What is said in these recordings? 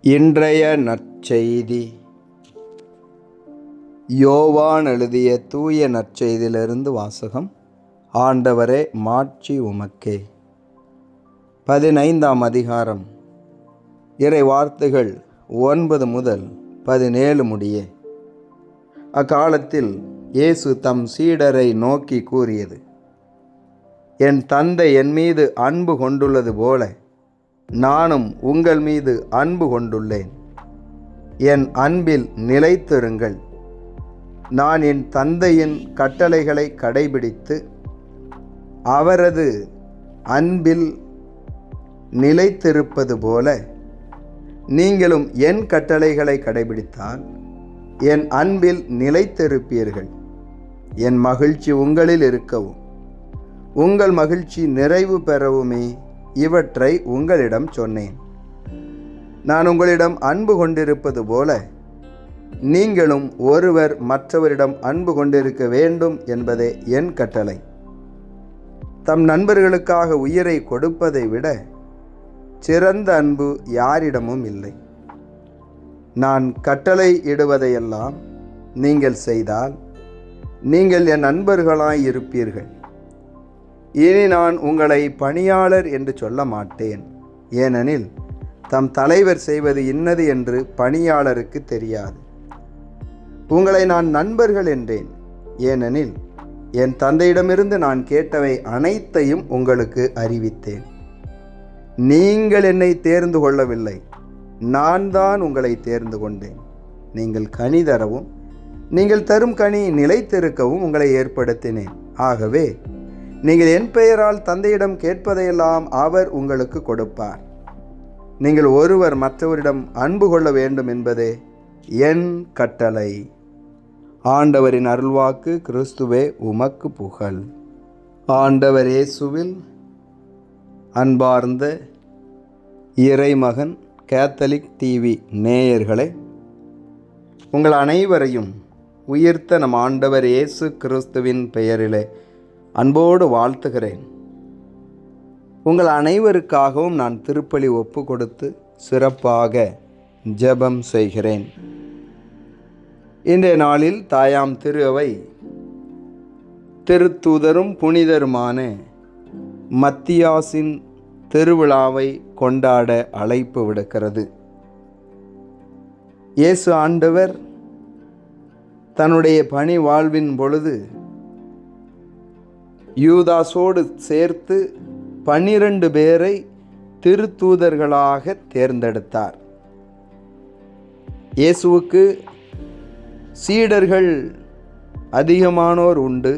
இன்றைய நற்செய்தி யோவான் எழுதிய தூய நற்செய்தியிலிருந்து வாசகம். ஆண்டவரே, மாட்சி உமக்கே. 15ஆம் அதிகாரம், இறை வார்த்தைகள் 9 முதல் 17 முடிய. அக்காலத்தில் இயேசு தம் சீடரை நோக்கி கூறியது: என் தந்தை என் மீது அன்பு கொண்டுள்ளது போல நானும் உங்கள் மீது அன்பு கொண்டுள்ளேன். என் அன்பில் நிலைத்திருங்கள். நான் என் தந்தையின் கட்டளைகளை கடைபிடித்து அவரது அன்பில் நிலைத்திருப்பது போல நீங்களும் என் கட்டளைகளை கடைபிடித்தால் என் அன்பில் நிலைத்திருப்பீர்கள். என் மகிழ்ச்சி உங்களில் இருக்கவும் உங்கள் மகிழ்ச்சி நிறைவு பெறவுமே இவற்றை உங்களிடம் சொன்னேன். நான் உங்களிடம் அன்பு கொண்டிருப்பது போல நீங்களும் ஒருவர் மற்றவரிடம் அன்பு கொண்டிருக்க வேண்டும் என்பதே என் கட்டளை. தம் நண்பர்களுக்காக உயிரை கொடுப்பதை விட சிறந்த அன்பு யாரிடமும் இல்லை. நான் கட்டளை இடுவதையெல்லாம் நீங்கள் செய்தால் நீங்கள் என் நண்பர்களாய் இருப்பீர்கள். இனி நான் உங்களை பணியாளர் என்று சொல்ல மாட்டேன், ஏனெனில் தம் தலைவர் செய்வது இன்னது என்று பணியாளருக்கு தெரியாது. உங்களை நான் நண்பர்கள் என்றேன், ஏனெனில் என் தந்தையிடமிருந்து நான் கேட்டவை அனைத்தையும் உங்களுக்கு அறிவித்தேன். நீங்கள் என்னை தேர்ந்து கொள்ளவில்லை, நான் தான் உங்களை தேர்ந்து கொண்டேன். நீங்கள் கனி தரவும் நீங்கள் தரும் கனி நிலைத்திருக்கவும் உங்களை ஏற்படுத்தினேன். ஆகவே நீங்கள் என் பெயரால் தந்தையிடம் கேட்பதையெல்லாம் அவர் உங்களுக்கு கொடுப்பார். நீங்கள் ஒருவர் மற்றவரிடம் அன்பு கொள்ள வேண்டும் என்பதே என் கட்டளை. ஆண்டவரின் அருள்வாக்கு. கிறிஸ்துவே உமக்கு புகழ். ஆண்டவர் இயேசுவில் அன்பார்ந்த இறைமகன் கேத்தலிக் டிவி நேயர்களே, உங்கள் அனைவரையும் உயிர்த்த நம் ஆண்டவர் இயேசு கிறிஸ்துவின் பெயரிலே அன்போடு வாழ்த்துகிறேன். உங்கள் அனைவருக்காகவும் நான் திருப்பலி ஒப்பு கொடுத்து சிறப்பாக ஜெபம் செய்கிறேன். இன்றைய நாளில் தாயாம் திரு அவை திருத்தூதரும் புனிதருமான மத்தியாசின் திருவிழாவை கொண்டாட அழைப்பு விடுக்கிறது. இயேசு ஆண்டவர் தன்னுடைய பணி வாழ்வின் பொழுது யூதாசோடு சேர்த்து 12 பேரை திருத்தூதர்களாக தேர்ந்தெடுத்தார். இயேசுவுக்கு சீடர்கள் அதிகமானோர் உண்டு,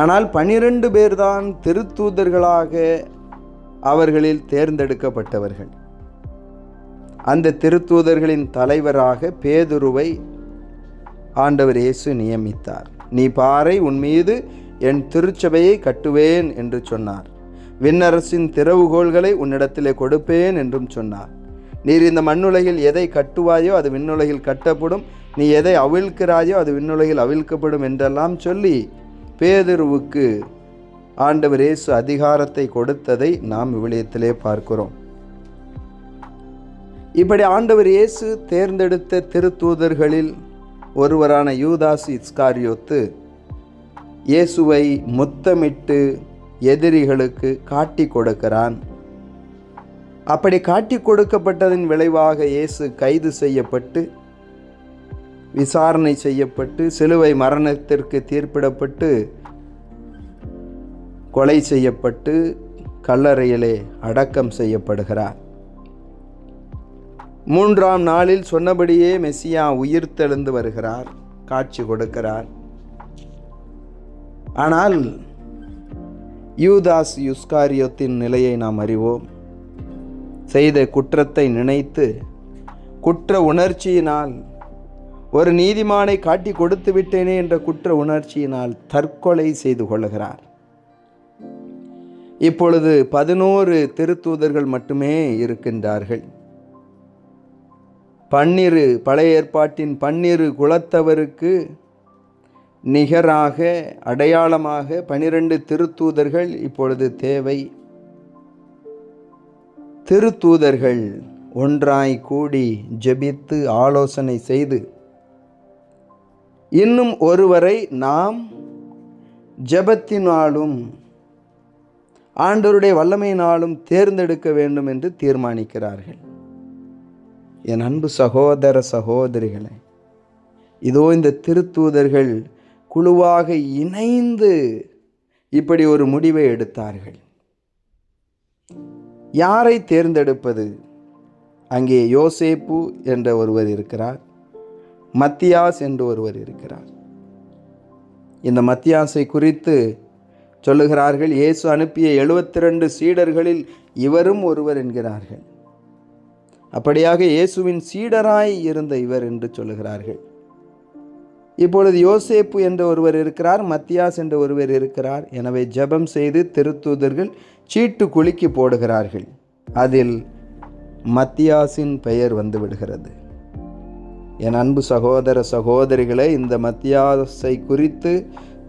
ஆனால் 12 பேர்தான் திருத்தூதர்களாக அவர்களில் தேர்ந்தெடுக்கப்பட்டவர்கள். அந்த திருத்தூதர்களின் தலைவராக பேதுருவை ஆண்டவர் இயேசு நியமித்தார். நீ பாறை, உன் மீது என் திருச்சபையை கட்டுவேன் என்று சொன்னார். விண்ணரசின் திறவுகோள்களை உன்னிடத்திலே கொடுப்பேன் என்றும் சொன்னார். நீர் இந்த மண்ணுலகில் எதை கட்டுவாயோ அது விண்ணுலகில் கட்டப்படும், நீ எதை அவிழ்க்கிறாயோ அது விண்ணுலகில் அவிழ்க்கப்படும் என்றெல்லாம் சொல்லி பேதுருவுக்கு ஆண்டவர் இயேசு அதிகாரத்தை கொடுத்ததை நாம் விவிலியத்திலே பார்க்கிறோம். இப்படி ஆண்டவர் இயேசு தேர்ந்தெடுத்த திருத்தூதர்களில் ஒருவரான யூதாஸ் இஸ்காரியோத்து இயேசுவை முத்தமிட்டு எதிரிகளுக்கு காட்டி கொடுக்கிறான். அப்படி காட்டி கொடுக்கப்பட்டதின் விளைவாக இயேசு கைது செய்யப்பட்டு விசாரணை செய்யப்பட்டு சிலுவை மரணத்திற்கு தீர்ப்பிடப்பட்டு கொலை செய்யப்பட்டு கல்லறையிலே அடக்கம் செய்யப்படுகிறார். 3ஆம் நாளில் சொன்னபடியே மெசியா உயிர்த்தெழுந்து வருகிறார், காட்சி கொடுக்கிறார். ஆனால் யூதாஸ் இஸ்காரியோத்தின் நிலையை நாம் அறிவோம். செய்த குற்றத்தை நினைத்து குற்ற உணர்ச்சியினால், ஒரு நீதிமானை காட்டி கொடுத்து விட்டேனே என்ற குற்ற உணர்ச்சியினால் தற்கொலை செய்து கொள்கிறார். இப்பொழுது 11 திருத்தூதர்கள் மட்டுமே இருக்கின்றார்கள். 12 பழைய ஏற்பாட்டின் 12 குலத்தவருக்கு நிகராக அடையாளமாக 12 திருத்தூதர்கள் இப்பொழுது தேவை. திருத்தூதர்கள் ஒன்றாய் கூடி ஜெபித்து ஆலோசனை செய்து இன்னும் ஒருவரை நாம் ஜெபத்தினாலும் ஆண்டவருடைய வல்லமையினாலும் தேர்ந்தெடுக்க வேண்டும் என்று தீர்மானிக்கிறார்கள். என் அன்பு சகோதர சகோதரிகளே, இதோ இந்த திருத்தூதர்கள் குழுவாக இணைந்து இப்படி ஒரு முடிவை எடுத்தார்கள். யாரை தேர்ந்தெடுப்பது? அங்கே யோசேப்பு என்ற ஒருவர் இருக்கிறார், மத்தியாஸ் என்று ஒருவர் இருக்கிறார். இந்த மத்தியாஸை குறித்து சொல்லுகிறார்கள், இயேசு அனுப்பிய 72 சீடர்களில் இவரும் ஒருவர் என்கிறார்கள். அப்படியாக இயேசுவின் சீடராய் இருந்த இவர் என்று சொல்லுகிறார்கள். இப்பொழுது யோசேப்பு என்ற ஒருவர் இருக்கிறார், மத்தியாஸ் என்ற ஒருவர் இருக்கிறார். எனவே ஜெபம் செய்து திருத்தூதர்கள் சீட்டு குலுக்கி போடுகிறார்கள். அதில் மத்தியாஸின் பெயர் வந்து விடுகிறது. என் அன்பு சகோதர சகோதரிகளே, இந்த மத்தியாஸை குறித்து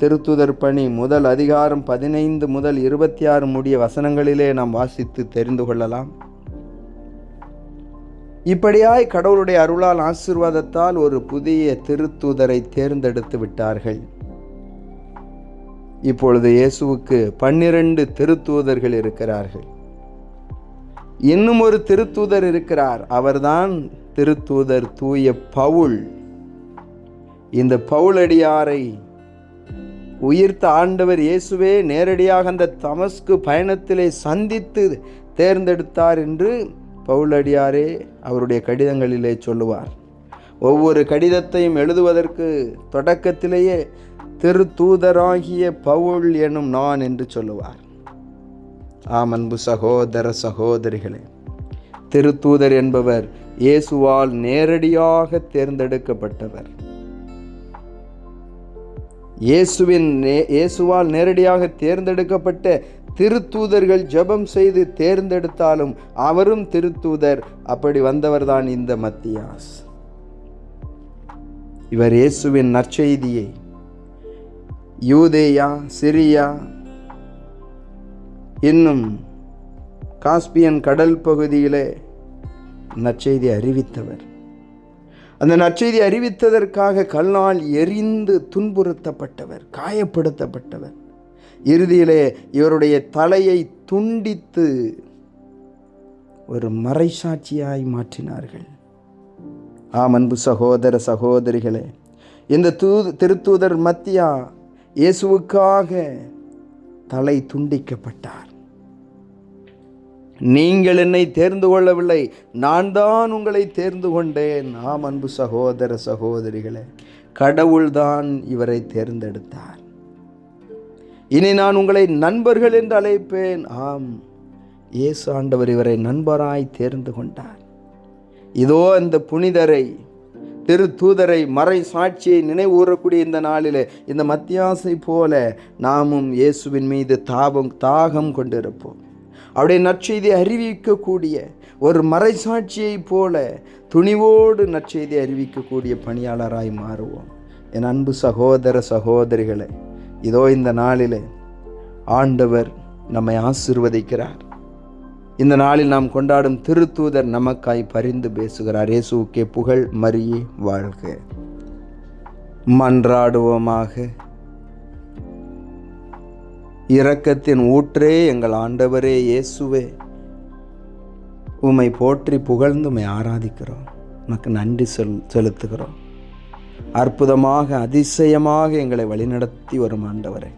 திருத்தூதர் பணி முதல் அதிகாரம் 15 முதல் 26 முடிய வசனங்களிலே நாம் வாசித்து தெரிந்து கொள்ளலாம். இப்படியாய் கடவுளுடைய அருளால் ஆசீர்வாதத்தால் ஒரு புதிய திருத்தூதரை தேர்ந்தெடுத்து விட்டார்கள். இப்பொழுது இயேசுவுக்கு 12 திருத்தூதர்கள் இருக்கிறார்கள். இன்னும் ஒரு திருத்தூதர் இருக்கிறார், அவர்தான் திருத்தூதர் தூய பவுல். இந்த பவுலடியாரை உயிர்த்த ஆண்டவர் இயேசுவே நேரடியாக அந்த தமஸ்கு பயணத்திலே சந்தித்து தேர்ந்தெடுத்தார் என்று பவுலடியாரே அவருடைய கடிதங்களிலே சொல்லுவார். ஒவ்வொரு கடிதத்தையும் எழுதுவதற்கு தொடக்கத்திலேயே திருத்தூதராகிய பவுல் எனும் நான் என்று சொல்லுவார். ஆம் அன்பு சகோதர சகோதரிகளே, திருத்தூதர் என்பவர் இயேசுவால் நேரடியாக தேர்ந்தெடுக்கப்பட்டவர். இயேசுவால் நேரடியாக தேர்ந்தெடுக்கப்பட்ட திருத்தூதர்கள் ஜெபம் செய்து தேர்ந்தெடுத்தாலும் அவரும் திருத்தூதர். அப்படி வந்தவர்தான் இந்த மத்தியாஸ். இவர் இயேசுவின் நற்செய்தியை யூதேயா, சிரியா, இன்னும் காஸ்பியன் கடல் பகுதியிலே நற்செய்தி அறிவித்தவர். அந்த நற்செய்தி அறிவித்ததற்காக கல்லால் எரிந்து துன்புறுத்தப்பட்டவர், காயப்படுத்தப்பட்டவர். இறுதியிலே இவருடைய தலையை துண்டித்து ஒரு மறைசாட்சியாய் மாற்றினார்கள். ஆம் அன்பு சகோதர சகோதரிகளே, இந்த திருத்தூதர் மத்தியா இயேசுவுக்காக தலை துண்டிக்கப்பட்டார். நீங்கள் என்னை தேர்ந்து கொள்ளவில்லை, நான் தான் உங்களை தேர்ந்து கொண்டேன். ஆம் அன்பு சகோதர சகோதரிகளே, கடவுள்தான் இவரை தேர்ந்தெடுத்தார். இனி நான் உங்களை நண்பர்கள் என்று அழைப்பேன். ஆம், இயேசு ஆண்டவர் இவரை நண்பராய் தேர்ந்து கொண்டார். இதோ அந்த புனிதரை, திருத்தூதரை, மறை சாட்சியை நினைவூறக்கூடிய இந்த நாளிலே இந்த மத்தியாசை போல நாமும் இயேசுவின் மீது தாகம் கொண்டிருப்போம். அவருடைய நற்செய்தி அறிவிக்கக்கூடிய ஒரு மறைசாட்சியை போல துணிவோடு நற்செய்தி அறிவிக்கக்கூடிய பணியாளராய் மாறுவோம். என் அன்பு சகோதர சகோதரிகளே, இதோ இந்த நாளிலே ஆண்டவர் நம்மை ஆசீர்வதிக்கிறார். இந்த நாளில் நாம் கொண்டாடும் திருத்தூதர் நமக்காய் பரிந்து பேசுகிறார். இயேசுவுக்கே புகழ், மரியே வாழ்க. மன்றாடுவோமாக. இரக்கத்தின் ஊற்றே எங்கள் ஆண்டவரே இயேசுவே, உம்மை போற்றி புகழ்ந்து உம்மை ஆராதிக்கிறோம். உனக்கு நன்றி செலுத்துகிறோம். அற்புதமாக, அதிசயமாக எங்களை வழிநடத்தி வரும் ஆண்டவரே,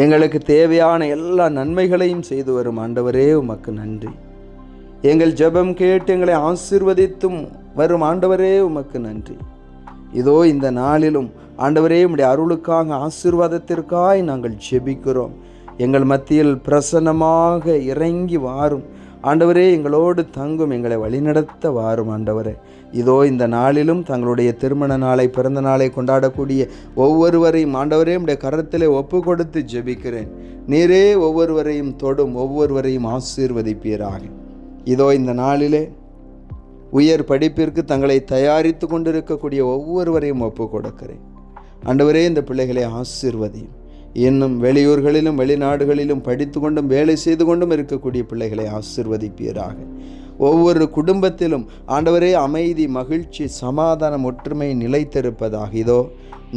எங்களுக்கு தேவையான எல்லா நன்மைகளையும் செய்து வரும் ஆண்டவரே, உமக்கு நன்றி. எங்கள் ஜெபம் கேட்டு எங்களை ஆசீர்வதித்தும் வரும் ஆண்டவரே, உமக்கு நன்றி. இதோ இந்த நாளிலும் ஆண்டவரே, உம்முடைய அருளுக்காக, ஆசீர்வாதத்திற்காய் நாங்கள் ஜெபிக்கிறோம். எங்கள் மத்தியில் பிரசன்னமாக இறங்கி வாரும் ஆண்டவரே, எங்களோடு தங்கும், எங்களை வழிநடத்த வாரும் ஆண்டவரே. இதோ இந்த நாளிலும் தங்களுடைய திருமண நாளை, பிறந்த நாளை கொண்டாடக்கூடிய ஒவ்வொருவரையும் ஆண்டவரே உம்முடைய கரத்திலே ஒப்பு கொடுத்து ஜெபிக்கிறேன். நீரே ஒவ்வொருவரையும் தொடும், ஒவ்வொருவரையும் ஆசீர்வதிப்பீராக. இதோ இந்த நாளிலே உயர் படிப்பிற்கு தங்களை தயாரித்து கொண்டிருக்கக்கூடிய ஒவ்வொருவரையும் ஒப்பு கொடுக்கிறேன் ஆண்டவரே. இந்த பிள்ளைகளை ஆசீர்வதியும். இன்னும் வெளியூர்களிலும் வெளிநாடுகளிலும் படித்து கொண்டும் வேலை செய்து கொண்டும் இருக்கக்கூடிய பிள்ளைகளை ஆசீர்வதிப்பீராக. ஒவ்வொரு குடும்பத்திலும் ஆண்டவரே அமைதி, மகிழ்ச்சி, சமாதானம், ஒற்றுமை நிலைத்திருப்பதாக. இதோ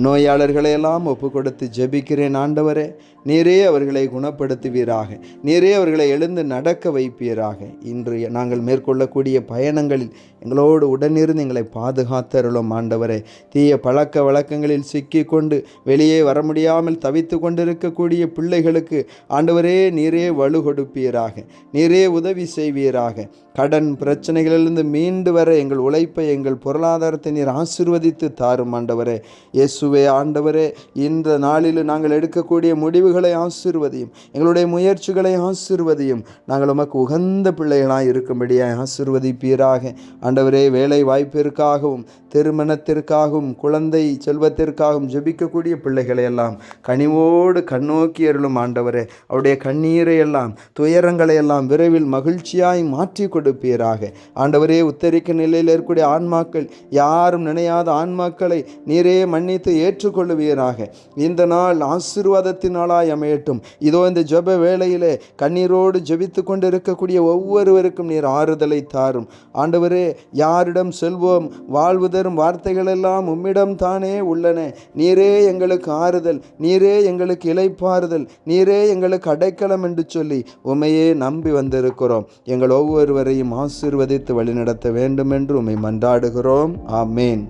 நோயாளர்களையெல்லாம் ஒப்பு கொடுத்து ஜெபிக்கிறேன் ஆண்டவரே. நீரே அவர்களை குணப்படுத்துவீராக. நீரே அவர்களை எழுந்து நடக்க வைப்பீராக. இன்று நாங்கள் மேற்கொள்ளக்கூடிய பயணங்களில் எங்களோடு உடனிருந்து எங்களை பாதுகாத்தருளும் ஆண்டவரே. தீய பழக்க வழக்கங்களில் சிக்கி கொண்டு வெளியே வர முடியாமல் தவித்து கொண்டிருக்கக்கூடிய பிள்ளைகளுக்கு ஆண்டவரே நீரே வலு கொடுப்பீராக. நீரே உதவி செய்வீராக. கடன் பிரச்சனைகளிலிருந்து மீண்டு வர எங்கள் உழைப்பை, எங்கள் பொருளாதாரத்தை நீர் ஆசீர்வதித்து தாரும் ஆண்டவரே. இயேசுவே ஆண்டவரே, இந்த நாளில் நாங்கள் எடுக்கக்கூடிய முடிவுகளை ஆசீர்வதியும், எங்களுடைய முயற்சிகளை ஆசீர்வதியும். நாங்கள் உமக்கு உகந்த பிள்ளைகளாய் இருக்கும்படியாய் ஆசீர்வதிப்பீராக ஆண்டவரே. வேலை வாய்ப்பிற்காகவும், திருமணத்திற்காகவும், குழந்தை செல்வத்திற்காகவும் ஜெபிக்கக்கூடிய பிள்ளைகளை எல்லாம் கனிவோடு கண்ணோக்கி அருளும் ஆண்டவரே. அவருடைய கண்ணீரை எல்லாம், துயரங்களை எல்லாம் விரைவில் மகிழ்ச்சியாய் மாற்றி கொடுப்பீராக ஆண்டவரே. உத்தரிக்க நிலையில் இருக்கக்கூடிய ஆன்மாக்கள், யாரும் நினையாத ஆன்மாக்களை நீரே மன்னித்து ஏற்றுக்கொள்ளுவீராக. இந்த நாள் ஆசீர்வாதத்தின் நாளாய் அமையட்டும். இதோ இந்த ஜெப வேளையிலே கண்ணீரோடு ஜெபித்து கொண்டு இருக்கக்கூடிய ஒவ்வொருவருக்கும் நீர் ஆறுதலை தாரும் ஆண்டவரே. யாரிடம் செல்வோம்? வாழ்வு தரும் வார்த்தைகள் எல்லாம் உம்மிடம் தானே உள்ளன. நீரே எங்களுக்கு ஆறுதல், நீரே எங்களுக்கு இளைப்பாறுதல், நீரே எங்களுக்கு அடைக்கலம் என்று சொல்லி உம்மையே நம்பி வந்திருக்கிறோம். எங்கள் ஒவ்வொருவரையும் ஆசீர்வதித்து வழிநடத்த வேண்டும் என்று உம்மை மன்றாடுகிறோம். ஆமேன்.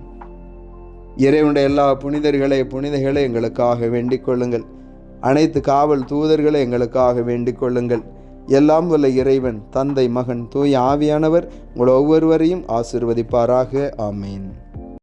இறைவனுடைய எல்லா புனிதர்களே எங்களுக்காக வேண்டிக் கொள்ளுங்கள். அனைத்து காவல் தூதர்களை எங்களுக்காக வேண்டிக் கொள்ளுங்கள். எல்லாம் வல்ல இறைவன், தந்தை, மகன், தூய ஆவியானவர் உங்கள் ஒவ்வொருவரையும் ஆசீர்வதிப்பாராக. ஆமேன்.